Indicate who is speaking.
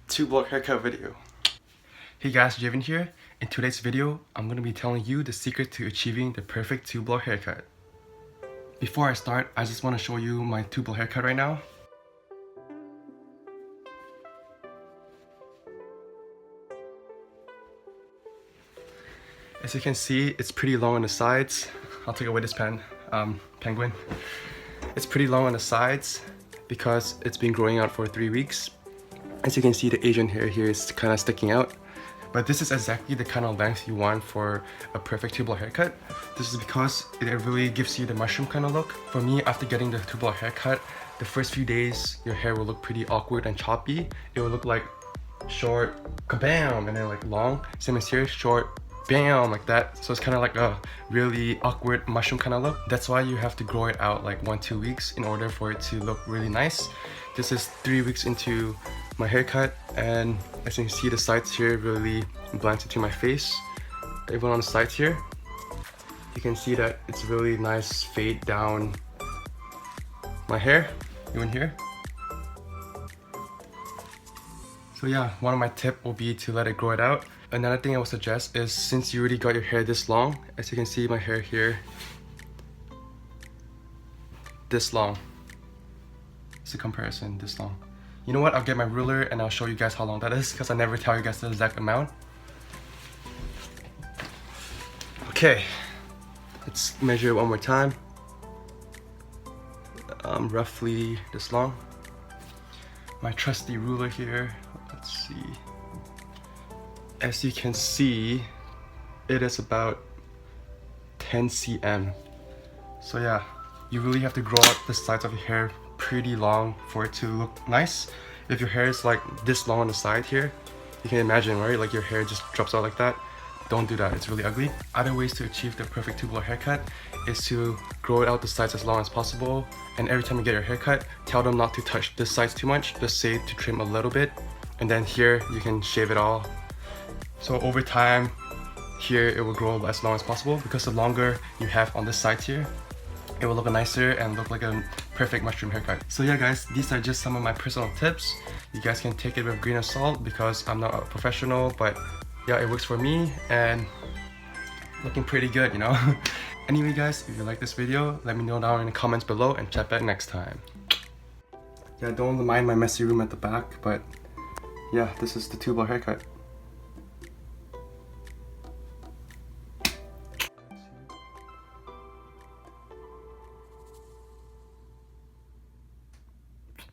Speaker 1: 2-block haircut video. Hey guys, Javen here. In today's video, I'm going to be telling you the secret to achieving the perfect 2-block haircut. Before I start, I just want to show you my 2-block haircut right now. As you can see, it's pretty long on the sides. I'll take away this penguin. It's pretty long on the sides because it's been growing out for 3 weeks. As you can see, the Asian hair here is kind of sticking out. But this is exactly the kind of length you want for a perfect 2-block haircut. This is because it really gives you the mushroom kind of look. For me, after getting the 2-block haircut, the first few days, your hair will look pretty awkward and choppy. It will look like short, kabam, and then like long. Same as here, short, bam, like that. So it's kind of like a really awkward mushroom kind of look. That's why you have to grow it out like 1-2 weeks in order for it to look really nice. This is 3 weeks into my haircut, and as you can see, the sides here really blends into my face. Even on the sides here, you can see that it's really nice fade down my hair, even here. So yeah, one of my tips will be to let it grow it out. Another thing I would suggest is, since you already got your hair this long, as you can see my hair here, this long. It's a comparison, this long. You know what, I'll get my ruler and I'll show you guys how long that is, because I never tell you guys the exact amount. Okay, let's measure it one more time. Roughly this long. My trusty ruler here, let's see. As you can see, it is about 10 cm. So yeah, you really have to grow out the sides of your hair pretty long for it to look nice. If your hair is like this long on the side here, you can imagine, right? Like your hair just drops out like that. Don't do that, it's really ugly. Other ways to achieve the perfect 2-block haircut is to grow it out the sides as long as possible. And every time you get your haircut, tell them not to touch the sides too much. Just say to trim a little bit. And then here, you can shave it all. So over time, here it will grow as long as possible, because the longer you have on this side here, it will look nicer and look like a perfect mushroom haircut. So yeah guys, these are just some of my personal tips. You guys can take it with a grain of salt because I'm not a professional, but yeah, it works for me and looking pretty good, you know. Anyway guys, if you like this video, let me know down in the comments below and chat back next time. Yeah, don't mind my messy room at the back, but yeah, this is the 2-block haircut.